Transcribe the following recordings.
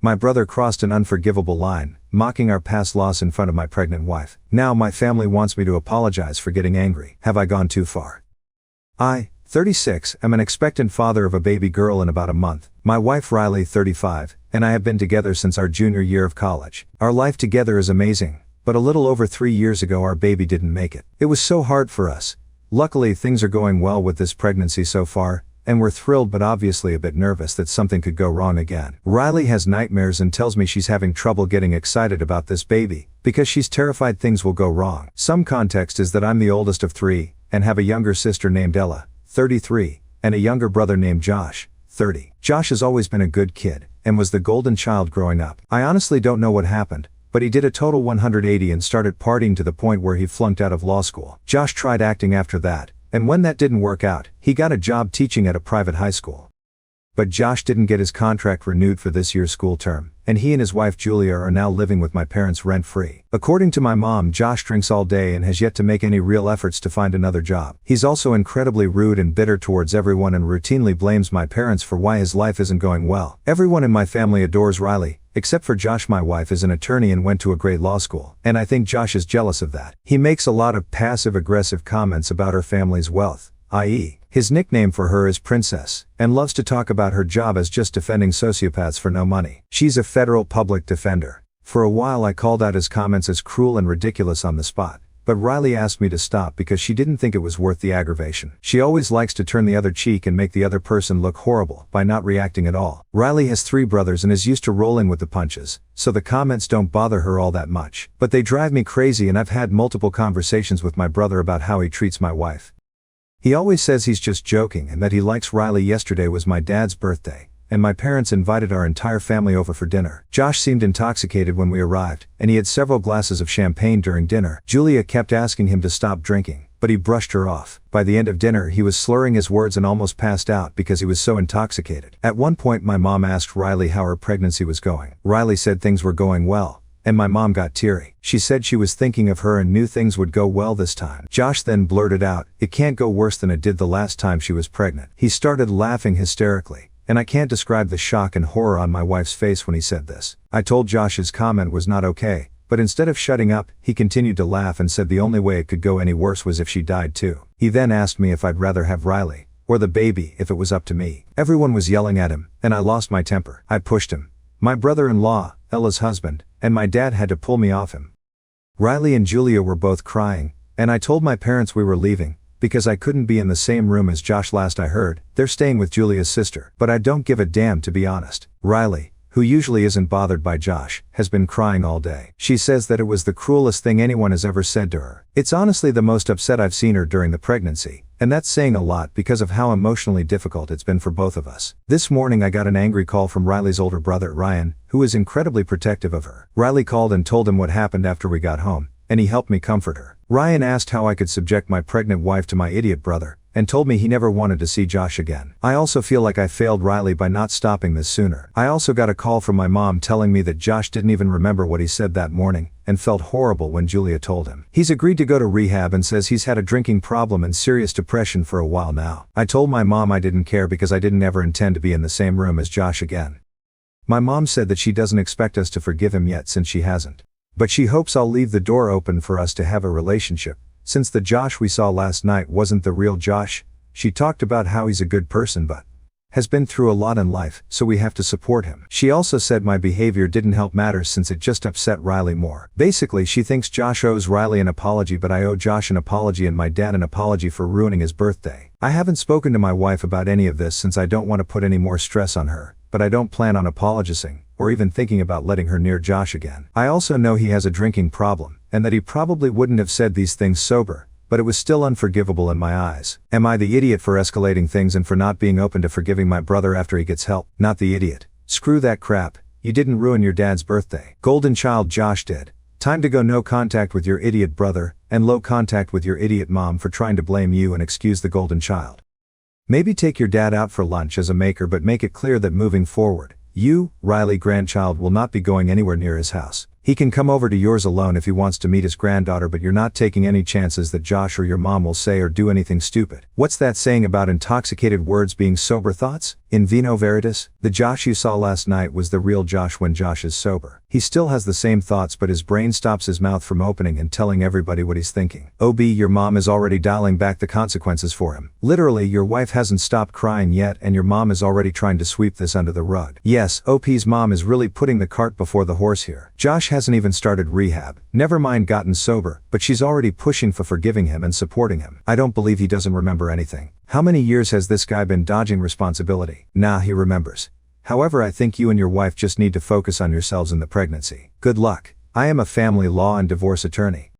My brother crossed an unforgivable line, mocking our past loss in front of my pregnant wife. Now my family wants me to apologize for getting angry. Have I gone too far? I, 36, am an expectant father of a baby girl in about a month. My wife Riley, 35, and I have been together since our junior year of college. Our life together is amazing, but a little over 3 years ago our baby didn't make it. It was so hard for us. Luckily things are going well with this pregnancy so far, and we're thrilled but obviously a bit nervous that something could go wrong again. Riley has nightmares and tells me she's having trouble getting excited about this baby, because she's terrified things will go wrong. Some context is that I'm the oldest of 3, and have a younger sister named Ella, 33, and a younger brother named Josh, 30. Josh has always been a good kid, and was the golden child growing up. I honestly don't know what happened, but he did a total 180 and started partying to the point where he flunked out of law school. Josh tried acting after that, and when that didn't work out, he got a job teaching at a private high school. But Josh didn't get his contract renewed for this year's school term, and he and his wife Julia are now living with my parents rent-free. According to my mom, Josh drinks all day and has yet to make any real efforts to find another job. He's also incredibly rude and bitter towards everyone and routinely blames my parents for why his life isn't going well. Everyone in my family adores Riley, except for Josh. My wife is an attorney and went to a great law school, and I think Josh is jealous of that. He makes a lot of passive-aggressive comments about her family's wealth, i.e., his nickname for her is Princess, and loves to talk about her job as just defending sociopaths for no money. She's a federal public defender. For a while I called out his comments as cruel and ridiculous on the spot, but Riley asked me to stop because she didn't think it was worth the aggravation. She always likes to turn the other cheek and make the other person look horrible by not reacting at all. Riley has 3 brothers and is used to rolling with the punches, so the comments don't bother her all that much. But they drive me crazy, and I've had multiple conversations with my brother about how he treats my wife. He always says he's just joking and that he likes Riley. Yesterday was my dad's birthday, and my parents invited our entire family over for dinner. Josh seemed intoxicated when we arrived, and he had several glasses of champagne during dinner. Julia kept asking him to stop drinking, but he brushed her off. By the end of dinner he was slurring his words and almost passed out because he was so intoxicated. At one point my mom asked Riley how her pregnancy was going. Riley said things were going well, and my mom got teary. She said she was thinking of her and knew things would go well this time. Josh then blurted out, "It can't go worse than it did the last time she was pregnant." He started laughing hysterically, and I can't describe the shock and horror on my wife's face when he said this. I told Josh his comment was not okay, but instead of shutting up, he continued to laugh and said the only way it could go any worse was if she died too. He then asked me if I'd rather have Riley or the baby if it was up to me. Everyone was yelling at him, and I lost my temper. I pushed him, my brother-in-law, Ella's husband, and my dad had to pull me off him. Riley and Julia were both crying, and I told my parents we were leaving, because I couldn't be in the same room as Josh. Last I heard, they're staying with Julia's sister. But I don't give a damn, to be honest. Riley, who usually isn't bothered by Josh, has been crying all day. She says that it was the cruelest thing anyone has ever said to her. It's honestly the most upset I've seen her during the pregnancy, and that's saying a lot because of how emotionally difficult it's been for both of us. This morning I got an angry call from Riley's older brother, Ryan, who is incredibly protective of her. Riley called and told him what happened after we got home, and he helped me comfort her. Ryan asked how I could subject my pregnant wife to my idiot brother, and told me he never wanted to see Josh again. I also feel like I failed Riley by not stopping this sooner. I also got a call from my mom telling me that Josh didn't even remember what he said that morning, and felt horrible when Julia told him. He's agreed to go to rehab and says he's had a drinking problem and serious depression for a while now. I told my mom I didn't care because I didn't ever intend to be in the same room as Josh again. My mom said that she doesn't expect us to forgive him yet since she hasn't. But she hopes I'll leave the door open for us to have a relationship, since the Josh we saw last night wasn't the real Josh. She talked about how he's a good person but has been through a lot in life, so we have to support him. She also said my behavior didn't help matters since it just upset Riley more. Basically she thinks Josh owes Riley an apology, but I owe Josh an apology and my dad an apology for ruining his birthday. I haven't spoken to my wife about any of this since I don't want to put any more stress on her, but I don't plan on apologizing, or even thinking about letting her near Josh again. I also know he has a drinking problem, and that he probably wouldn't have said these things sober, but it was still unforgivable in my eyes. Am I the idiot for escalating things and for not being open to forgiving my brother after he gets help? Not the idiot. Screw that crap. You didn't ruin your dad's birthday. Golden child Josh did. Time to go no contact with your idiot brother, and low contact with your idiot mom for trying to blame you and excuse the golden child. Maybe take your dad out for lunch as a maker, but make it clear that moving forward, you, Riley grandchild, will not be going anywhere near his house. He can come over to yours alone if he wants to meet his granddaughter, but you're not taking any chances that Josh or your mom will say or do anything stupid. What's that saying about intoxicated words being sober thoughts? In vino veritas, the Josh you saw last night was the real Josh when Josh is sober. He still has the same thoughts, but his brain stops his mouth from opening and telling everybody what he's thinking. OB, your mom is already dialing back the consequences for him. Literally, your wife hasn't stopped crying yet and your mom is already trying to sweep this under the rug. Yes, OP's mom is really putting the cart before the horse here. Josh hasn't even started rehab, never mind gotten sober, but she's already pushing for forgiving him and supporting him. I don't believe he doesn't remember anything. How many years has this guy been dodging responsibility? Nah, he remembers. However, I think you and your wife just need to focus on yourselves in the pregnancy. Good luck. I am a family law and divorce attorney.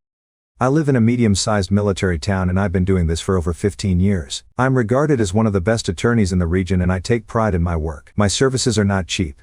I live in a medium-sized military town and I've been doing this for over 15 years. I'm regarded as one of the best attorneys in the region and I take pride in my work. My services are not cheap.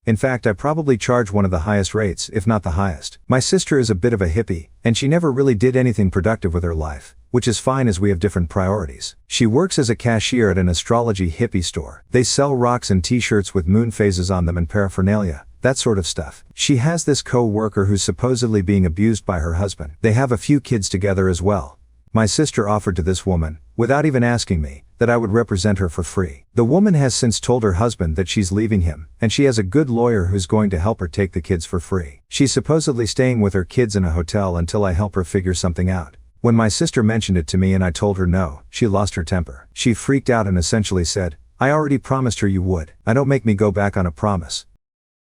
In fact, I probably charge one of the highest rates, if not the highest. My sister is a bit of a hippie, and she never really did anything productive with her life, which is fine as we have different priorities. She works as a cashier at an astrology hippie store. They sell rocks and t-shirts with moon phases on them and paraphernalia, that sort of stuff. She has this co-worker who's supposedly being abused by her husband. They have a few kids together as well. My sister offered to this woman, without even asking me, that I would represent her for free. The woman has since told her husband that she's leaving him, and she has a good lawyer who's going to help her take the kids for free. She's supposedly staying with her kids in a hotel until I help her figure something out. When my sister mentioned it to me and I told her no, she lost her temper. She freaked out and essentially said, "I already promised her you would. Don't make me go back on a promise."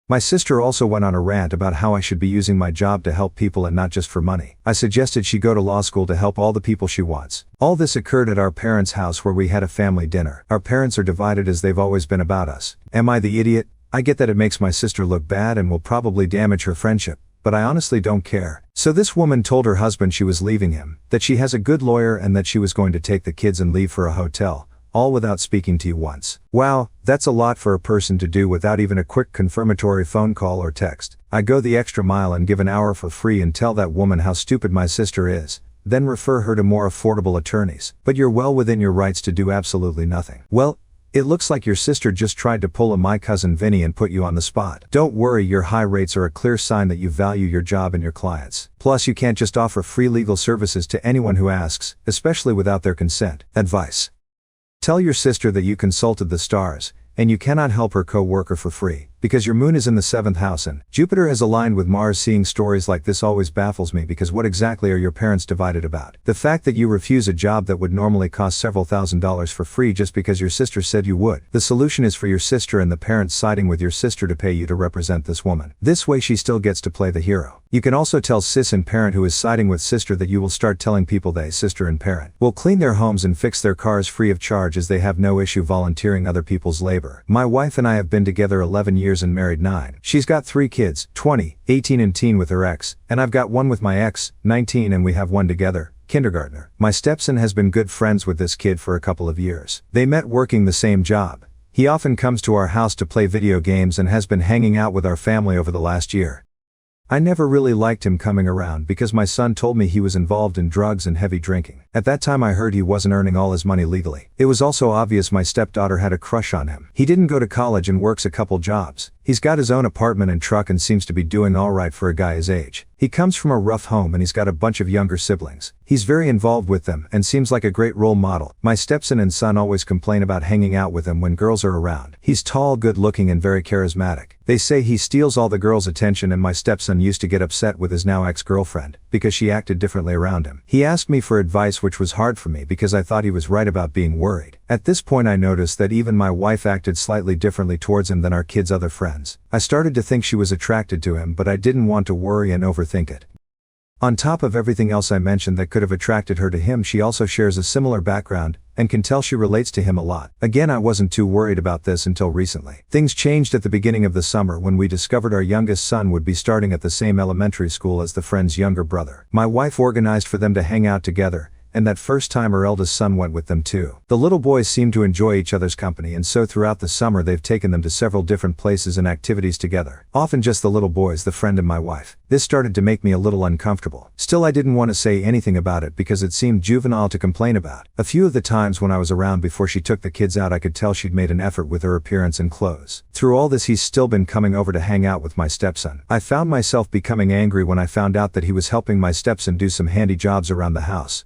My sister also went on a rant about how I should be using my job to help people and not just for money. I suggested she go to law school to help all the people she wants. All this occurred at our parents' house where we had a family dinner. Our parents are divided as they've always been about us. Am I the idiot? I get that it makes my sister look bad and will probably damage her friendship, but I honestly don't care. So this woman told her husband she was leaving him, that she has a good lawyer and that she was going to take the kids and leave for a hotel, all without speaking to you once. Wow, that's a lot for a person to do without even a quick confirmatory phone call or text. I go the extra mile and give an hour for free and tell that woman how stupid my sister is, then refer her to more affordable attorneys. But you're well within your rights to do absolutely nothing. Well, it looks like your sister just tried to pull a my cousin Vinny and put you on the spot. Don't worry, your high rates are a clear sign that you value your job and your clients. Plus, you can't just offer free legal services to anyone who asks, especially without their consent. Advice. Tell your sister that you consulted the stars, and you cannot help her co-worker for free, because your moon is in the 7th house and Jupiter is aligned with Mars. Seeing stories like this always baffles me because what exactly are your parents divided about? The fact that you refuse a job that would normally cost several $1,000s for free just because your sister said you would. The solution is for your sister and the parents siding with your sister to pay you to represent this woman. This way she still gets to play the hero. You can also tell sis and parent who is siding with sister that you will start telling people they, sister and parent, will clean their homes and fix their cars free of charge as they have no issue volunteering other people's labor. My wife and I have been together 11 years and married 9. She's got 3 kids, 20, 18 and teen with her ex, and I've got one with my ex, 19, and we have one together, kindergartner. My stepson has been good friends with this kid for a couple of years. They met working the same job. He often comes to our house to play video games and has been hanging out with our family over the last year. I never really liked him coming around because my son told me he was involved in drugs and heavy drinking. At that time I heard he wasn't earning all his money legally. It was also obvious my stepdaughter had a crush on him. He didn't go to college and works a couple jobs. He's got his own apartment and truck and seems to be doing alright for a guy his age. He comes from a rough home and he's got a bunch of younger siblings. He's very involved with them and seems like a great role model. My stepson and son always complain about hanging out with him when girls are around. He's tall, good looking and very charismatic. They say he steals all the girls' attention and my stepson used to get upset with his now ex-girlfriend because she acted differently around him. He asked me for advice, which was hard for me because I thought he was right about being worried. At this point I noticed that even my wife acted slightly differently towards him than our kids' other friends. I started to think she was attracted to him, but I didn't want to worry and overthink it. On top of everything else I mentioned that could have attracted her to him, she also shares a similar background, and can tell she relates to him a lot. Again, I wasn't too worried about this until recently. Things changed at the beginning of the summer when we discovered our youngest son would be starting at the same elementary school as the friend's younger brother. My wife organized for them to hang out together, and that first time our eldest son went with them too. The little boys seem to enjoy each other's company, and so throughout the summer they've taken them to several different places and activities together. Often just the little boys, the friend and my wife. This started to make me a little uncomfortable. Still, I didn't want to say anything about it because it seemed juvenile to complain about. A few of the times when I was around before she took the kids out, I could tell she'd made an effort with her appearance and clothes. Through all this, he's still been coming over to hang out with my stepson. I found myself becoming angry when I found out that he was helping my stepson do some handy jobs around the house.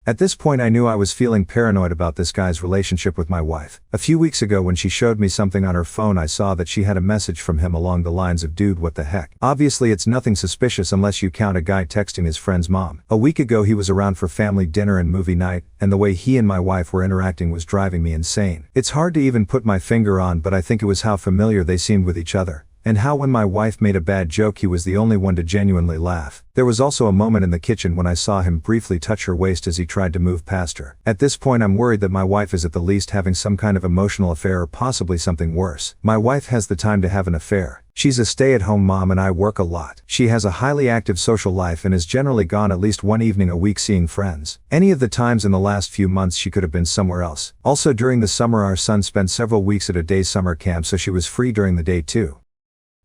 At this point I knew I was feeling paranoid about this guy's relationship with my wife. A few weeks ago when she showed me something on her phone I saw that she had a message from him along the lines of "Dude, what the heck?" Obviously it's nothing suspicious unless you count a guy texting his friend's mom. A week ago he was around for family dinner and movie night, and the way he and my wife were interacting was driving me insane. It's hard to even put my finger on, but I think it was how familiar they seemed with each other, and how when my wife made a bad joke he was the only one to genuinely laugh. There was also a moment in the kitchen when I saw him briefly touch her waist as he tried to move past her. At this point I'm worried that my wife is at the least having some kind of emotional affair or possibly something worse. My wife has the time to have an affair. She's a stay-at-home mom and I work a lot. She has a highly active social life and is generally gone at least one evening a week seeing friends. Any of the times in the last few months she could have been somewhere else. Also during the summer our son spent several weeks at a day summer camp, so she was free during the day too.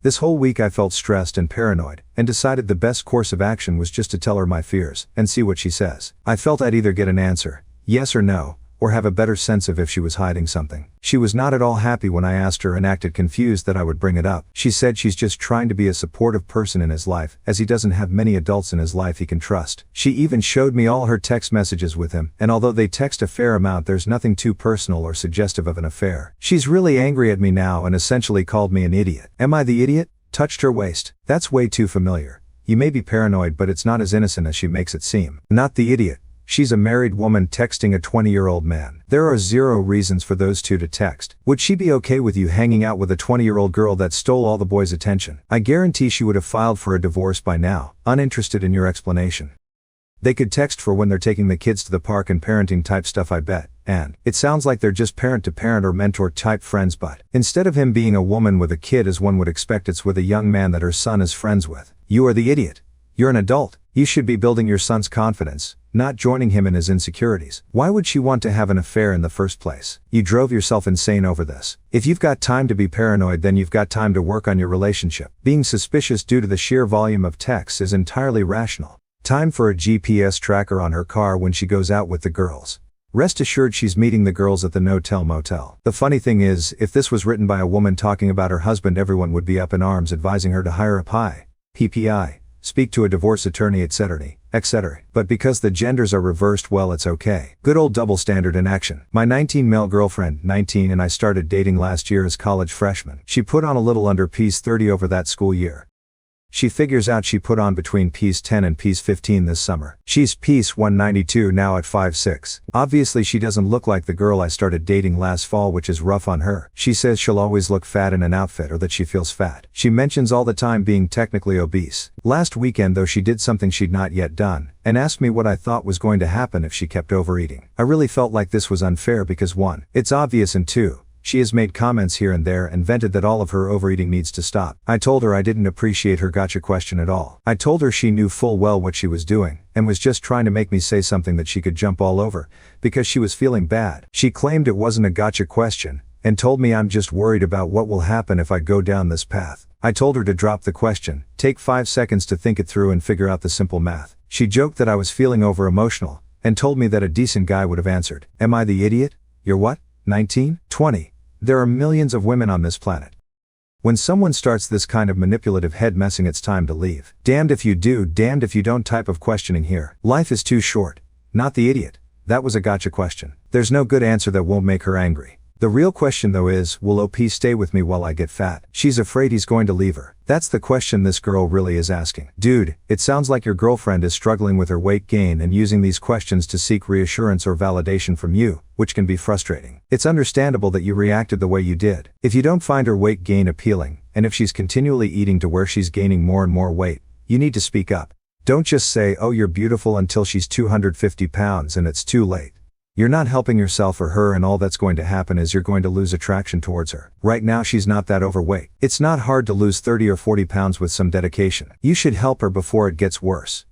This whole week I felt stressed and paranoid, and decided the best course of action was just to tell her my fears, and see what she says. I felt I'd either get an answer, yes or no, or have a better sense of if she was hiding something. She was not at all happy when I asked her and acted confused that I would bring it up. She said she's just trying to be a supportive person in his life, as he doesn't have many adults in his life he can trust. She even showed me all her text messages with him, and although they text a fair amount there's nothing too personal or suggestive of an affair. She's really angry at me now and essentially called me an idiot. Am I the idiot? Touched her waist. That's way too familiar. You may be paranoid, but it's not as innocent as she makes it seem. Not the idiot. She's a married woman texting a 20-year-old man. There are zero reasons for those two to text. Would she be okay with you hanging out with a 20-year-old girl that stole all the boys' attention? I guarantee she would have filed for a divorce by now, uninterested in your explanation. They could text for when they're taking the kids to the park and parenting type stuff, I bet. And it sounds like they're just parent-to-parent or mentor type friends, but instead of him being a woman with a kid as one would expect, it's with a young man that her son is friends with. You are the idiot. You're an adult. You should be building your son's confidence, not joining him in his insecurities. Why would she want to have an affair in the first place? You drove yourself insane over this. If you've got time to be paranoid, then you've got time to work on your relationship. Being suspicious due to the sheer volume of texts is entirely rational. Time for a GPS tracker on her car when she goes out with the girls. Rest assured she's meeting the girls at the no-tell motel. The funny thing is, if this was written by a woman talking about her husband, everyone would be up in arms advising her to hire a PPI, speak to a divorce attorney, etc., etc. But because the genders are reversed, well, it's okay. Good old double standard in action. My 19 male girlfriend, 19, and I started dating last year as college freshmen. She put on a little under Ps 30 over that school year. She figures out she put on between Ps 10 and Ps 15 this summer. She's Ps 192 now at 5'6". Obviously she doesn't look like the girl I started dating last fall, which is rough on her. She says she'll always look fat in an outfit, or that she feels fat. She mentions all the time being technically obese. Last weekend though she did something she'd not yet done, and asked me what I thought was going to happen if she kept overeating. I really felt like this was unfair because 1, it's obvious, and 2, she has made comments here and there and vented that all of her overeating needs to stop. I told her I didn't appreciate her gotcha question at all. I told her she knew full well what she was doing, and was just trying to make me say something that she could jump all over, because she was feeling bad. She claimed it wasn't a gotcha question, and told me I'm just worried about what will happen if I go down this path. I told her to drop the question, take 5 seconds to think it through and figure out the simple math. She joked that I was feeling over-emotional, and told me that a decent guy would have answered, am I the idiot? You're what? 19? 20? There are millions of women on this planet. When someone starts this kind of manipulative head messing, it's time to leave. Damned if you do, damned if you don't type of questioning here. Life is too short. Not the idiot. That was a gotcha question. There's no good answer that won't make her angry. The real question though is, will OP stay with me while I get fat? She's afraid he's going to leave her. That's the question this girl really is asking. Dude, it sounds like your girlfriend is struggling with her weight gain and using these questions to seek reassurance or validation from you, which can be frustrating. It's understandable that you reacted the way you did. If you don't find her weight gain appealing, and if she's continually eating to where she's gaining more and more weight, you need to speak up. Don't just say, oh, you're beautiful, until she's 250 pounds and it's too late. You're not helping yourself or her, and all that's going to happen is you're going to lose attraction towards her. Right now she's not that overweight. It's not hard to lose 30 or 40 pounds with some dedication. You should help her before it gets worse.